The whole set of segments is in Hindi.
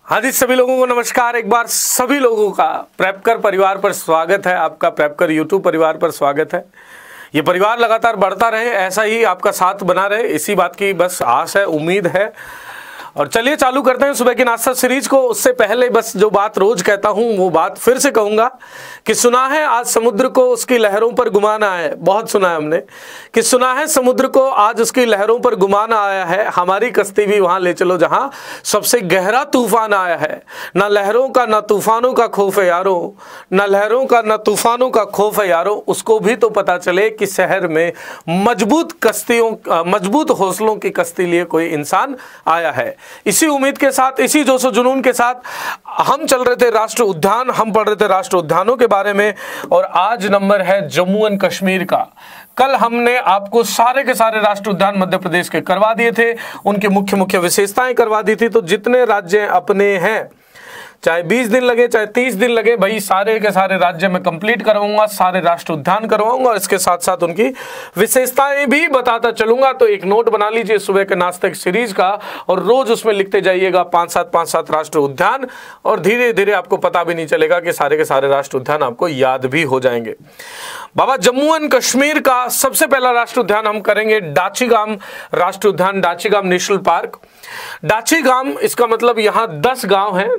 हाँ जी, सभी लोगों को नमस्कार। एक बार सभी लोगों का प्रेपकर परिवार पर स्वागत है। आपका प्रेपकर यूट्यूब परिवार पर स्वागत है। ये परिवार लगातार बढ़ता रहे, ऐसा ही आपका साथ बना रहे, इसी बात की बस आस है, उम्मीद है। और चलिए चालू करते हैं सुबह की नाश्ता सीरीज को। उससे पहले बस जो बात रोज कहता हूं वो बात फिर से कहूंगा कि सुना है आज समुद्र को उसकी लहरों पर गुमाना है। बहुत सुना है हमने कि सुना है समुद्र को आज उसकी लहरों पर गुमाना आया है। हमारी कश्ती भी वहां ले चलो जहां सबसे गहरा तूफान आया है। ना लहरों का ना तूफानों का खौफ है यारो, ना लहरों का ना तूफानों का खौफ है यारो। उसको भी तो पता चले कि शहर में मजबूत हौसलों की कश्ती लिए कोई इंसान आया है। इसी उम्मीद के साथ, इसी जोशो जुनून के साथ हम चल रहे थे राष्ट्र उद्यान, हम पढ़ रहे थे राष्ट्र उद्यानों के बारे में। और आज नंबर है जम्मू एंड कश्मीर का। कल हमने आपको सारे के सारे राष्ट्र उद्यान मध्य प्रदेश के करवा दिए थे, उनकी मुख्य मुख्य विशेषताएं करवा दी थी। तो जितने राज्य अपने हैं, चाहे 20 दिन लगे चाहे 30 दिन लगे, भाई सारे के सारे राज्य में कंप्लीट करवाऊंगा, सारे राष्ट्र उद्यान करवाऊंगा और इसके साथ साथ उनकी विशेषताएं भी बताता चलूंगा। तो एक नोट बना लीजिए सुबह के नाश्ते की सीरीज का और रोज उसमें लिखते जाइएगा 5-7 राष्ट्र उद्यान, और धीरे धीरे आपको पता भी नहीं चलेगा कि सारे के सारे राष्ट्र उद्यान आपको याद भी हो जाएंगे। बाबा, जम्मू एंड कश्मीर का सबसे पहला राष्ट्र उद्यान हम करेंगे डाचीगाम राष्ट्र उद्यान, डाचीगाम नेशनल पार्क। डाचीगाम, इसका मतलब यहाँ 10 गांव हैं।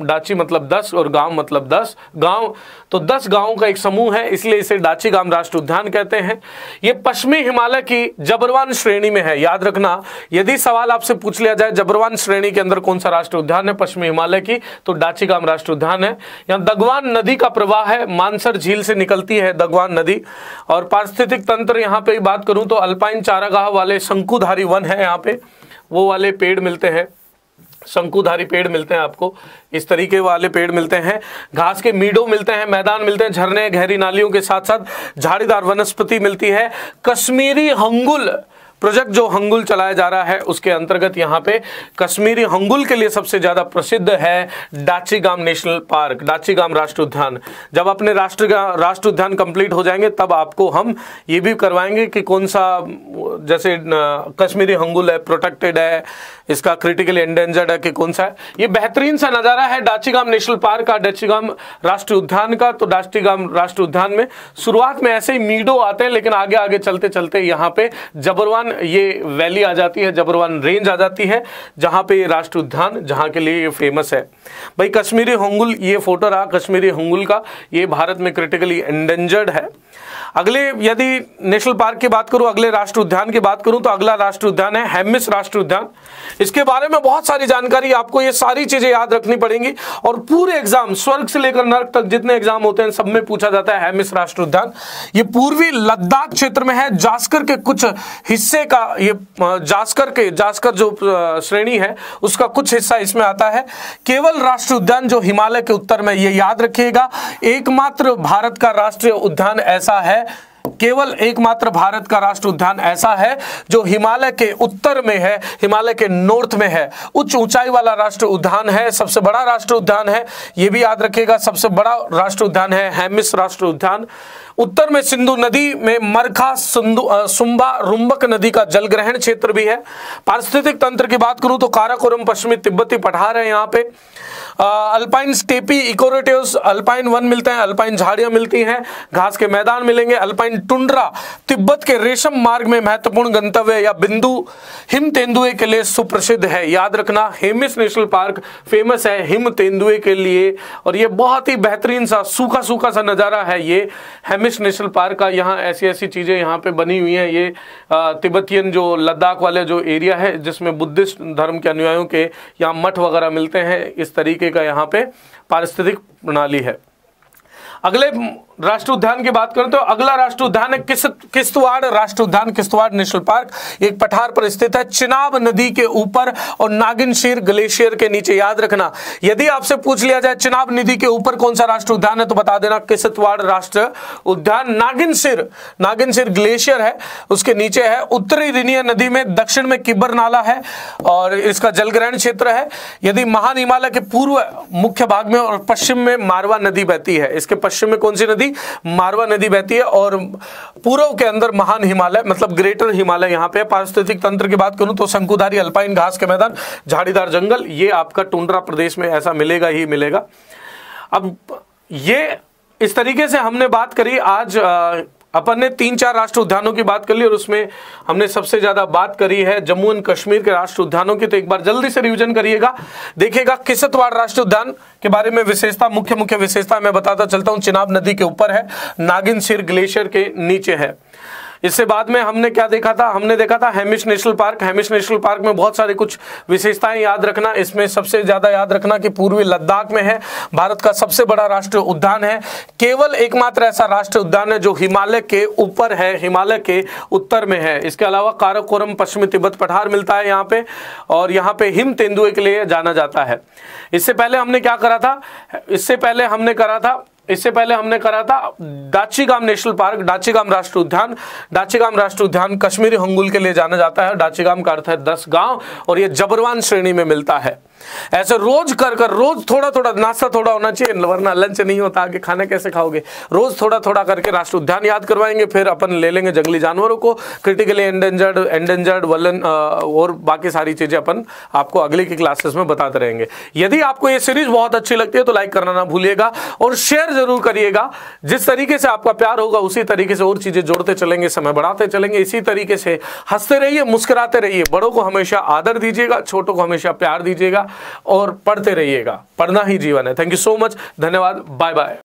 डाची मतलब 10 और गांव मतलब 10 गांव, तो 10 गांवों का एक समूह है, इसलिए इसे डाचीगाम राष्ट्र उद्यान कहते हैं। ये पश्चिमी हिमालय की जबरवान श्रेणी में है। याद रखना, यदि सवाल आपसे पूछ लिया जाए जबरवान श्रेणी के अंदर कौन सा राष्ट्र उद्यान है पश्चिमी हिमालय की, तो डाचीगाम राष्ट्र उद्यान है। यहाँ दगवान नदी का प्रवाह है, मानसर झील से निकलती है दगवान नदी। और पारिस्थितिक तंत्र यहाँ पे बात करूं तो अल्पाइन चारागाह वाले शंकुधारी वन है, यहाँ पे वो वाले पेड़ मिलते हैं, शंकुधारी पेड़ मिलते हैं आपको, इस तरीके वाले पेड़ मिलते हैं। घास के मीडो मिलते हैं, मैदान मिलते हैं, झरने गहरी नालियों के साथ साथ झाड़ीदार वनस्पति मिलती है। कश्मीरी हंगुल प्रोजेक्ट जो हंगुल चलाया जा रहा है उसके अंतर्गत यहाँ पे कश्मीरी हंगुल के लिए सबसे ज्यादा प्रसिद्ध है डाचीगाम नेशनल पार्क, डाचीगाम राष्ट्र उद्यान। जब अपने राष्ट्र उद्यान कंप्लीट हो जाएंगे तब आपको हम ये भी करवाएंगे कि कौन सा, जैसे कश्मीरी हंगुल है, प्रोटेक्टेड है, इसका क्रिटिकली एंडेंजर्ड है कि कौन सा है। ये बेहतरीन सा नजारा है डाचीगाम नेशनल पार्क का, डाचीगाम राष्ट्र उद्यान का। तो डाचीगाम राष्ट्र उद्यान में शुरुआत में ऐसे ही मीडो आते हैं, लेकिन आगे आगे चलते चलते यहाँ पे जबरवान ये वैली आ जाती है, जबरवान रेंज आ जाती है, जहां पे ये राष्ट्र उद्यान जहां के लिए ये फेमस है। भाई कश्मीरी हंगुल, ये फोटो रहा कश्मीरी हंगुल का, ये भारत में क्रिटिकली एंडेंजर्ड है। अगले यदि नेशनल पार्क की बात करूं, अगले राष्ट्र उद्यान की बात करूं तो अगला राष्ट्र उद्यान है हेमिस राष्ट्र उद्यान। इसके बारे में बहुत सारी जानकारी, आपको ये सारी चीजें याद रखनी पड़ेंगी और पूरे एग्जाम, स्वर्ग से लेकर नर्क तक जितने एग्जाम होते हैं सब में पूछा जाता है हेमिस राष्ट्र उद्यान। ये पूर्वी लद्दाख क्षेत्र में है, जास्कर के कुछ हिस्से का, ये जास्कर जो श्रेणी है उसका कुछ हिस्सा इसमें आता है। केवल राष्ट्र उद्यान जो हिमालय के उत्तर में, ये याद रखिएगा, एकमात्र भारत का राष्ट्रीय उद्यान ऐसा है, केवल एकमात्र भारत का राष्ट्र उद्यान ऐसा है जो हिमालय के उत्तर में है, हिमालय के नॉर्थ में है, उच्च ऊंचाई वाला राष्ट्र उद्यान है, सबसे बड़ा राष्ट्र उद्यान है। यह भी याद रखिएगा, सबसे बड़ा राष्ट्र उद्यान है हेमिस राष्ट्र उद्यान। उत्तर में सिंधु नदी में मरखा सुंबा रुंबक नदी का जलग्रहण क्षेत्र भी है। पारिस्थितिक तंत्र की बात करूं तो काराकोरम पश्चिमी तिब्बती पठार है यहाँ पे। अल्पाइन स्टेपी इकोरेटिव्स, अल्पाइन वन मिलते हैं, अल्पाइन झाड़ियां मिलती हैं, घास के मैदान मिलेंगे। अल्पाइन टुंड्रा तिब्बत के रेशम मार्ग में महत्वपूर्ण गंतव्य या बिंदु हिम तेंदुए के लिए सुप्रसिद्ध है। याद रखना, हेमिस नेशनल पार्क फेमस है हिम तेंदुए के लिए, और ये बहुत ही बेहतरीन सा सूखा सूखा सा नजारा है ये हेमिस नेशनल पार्क का। यहाँ ऐसी ऐसी चीजें यहाँ पे बनी हुई हैं। ये तिब्बतियन जो लद्दाख वाले जो एरिया है जिसमें बुद्धिस्ट धर्म के अनुयायियों के यहाँ मठ वगैरह मिलते हैं, इस तरीके का यहाँ पे पारिस्थितिक प्रणाली है। अगले राष्ट्र उद्यान की बात करें तो अगला राष्ट्र उद्यान है किश्तवाड़ राष्ट्र उद्यान, किश्तवाड़ नेशनल पार्क। एक पठार पर स्थित है, चिनाब नदी के ऊपर और नागिनशिर ग्लेशियर के नीचे। याद रखना, यदि आपसे पूछ लिया जाए चिनाब नदी के ऊपर कौन सा राष्ट्र उद्यान है तो बता देना किश्तवाड़ राष्ट्र उद्यान। नागिनशिर ग्लेशियर है, उसके नीचे है। उत्तरी रिनिया नदी में दक्षिण में किब्बर नाला है और इसका जलग्रहण क्षेत्र है। यदि महान हिमालय के पूर्व मुख्य भाग में और पश्चिम में मारवा नदी बहती है। इसके पश्चिम में कौन सी नदी? नदी, मारवा नदी बहती है, और पूर्व के अंदर महान हिमालय मतलब ग्रेटर हिमालय यहाँ पे। पारिस्थितिक तंत्र की बात करूं तो शंकुधारी अल्पाइन घास के मैदान, झाड़ीदार जंगल, ये आपका टुंड्रा प्रदेश में ऐसा मिलेगा ही मिलेगा। अब ये इस तरीके से हमने बात करी। आज अपन ने 3-4 राष्ट्रीय उद्यानों की बात कर ली, और उसमें हमने सबसे ज्यादा बात करी है जम्मू एंड कश्मीर के राष्ट्रीय उद्यानों की। तो एक बार जल्दी से रिवीजन करिएगा, देखिएगा। किश्तवाड़ राष्ट्रीय उद्यान के बारे में विशेषता, मुख्य विशेषता मैं बताता चलता हूं। चिनाब नदी के ऊपर है, नागिन सिर ग्लेशियर के नीचे है। इससे बाद में हमने क्या देखा था, हमने देखा था Hamish national park. Hamish national park में बहुत सारे कुछ विशेषताएं याद रखना। इसमें सबसे ज्यादा याद रखना कि पूर्वी लद्दाख में है, भारत का सबसे बड़ा राष्ट्रीय उद्यान है। केवल एकमात्र ऐसा राष्ट्रीय उद्यान है जो हिमालय के ऊपर है, हिमालय के उत्तर में है। इसके अलावा काराकोरम पश्चिमी तिब्बत पठार मिलता है यहाँ पे, और यहाँ पे हिम तेंदुए के लिए जाना जाता है। इससे पहले हमने क्या करा था, इससे पहले हमने करा था दाचीगाम नेशनल पार्क, दाचीगाम राष्ट्रीय उद्यान। दाचीगाम राष्ट्रीय उद्यान कश्मीरी हंगुल के लिए जाना जाता है। दाचीगाम का अर्थ है 10 गांव, और ये जबरवान श्रेणी में मिलता है। ऐसे रोज कर रोज थोड़ा थोड़ा नाश्ता थोड़ा होना चाहिए, वरना लंच नहीं होता, आगे खाना कैसे खाओगे। रोज थोड़ा थोड़ा करके राष्ट्रीय उद्यान याद करवाएंगे, फिर अपन ले लेंगे जंगली जानवरों को, क्रिटिकली एंडेंजर्ड वलन और बाकी सारी चीजें अपन आपको अगले की क्लासेस में बताते रहेंगे। यदि आपको ये सीरीज बहुत अच्छी लगती है तो लाइक करना ना भूलिएगा, और शेयर जरूर करिएगा। जिस तरीके से आपका प्यार होगा उसी तरीके से और चीजें जोड़ते चलेंगे, समय बढ़ाते चलेंगे। इसी तरीके से हंसते रहिए, मुस्कुराते रहिए, बड़ों को हमेशा आदर दीजिएगा, छोटों को हमेशा प्यार दीजिएगा, और पढ़ते रहिएगा। पढ़ना ही जीवन है। थैंक यू सो मच, धन्यवाद, बाय बाय।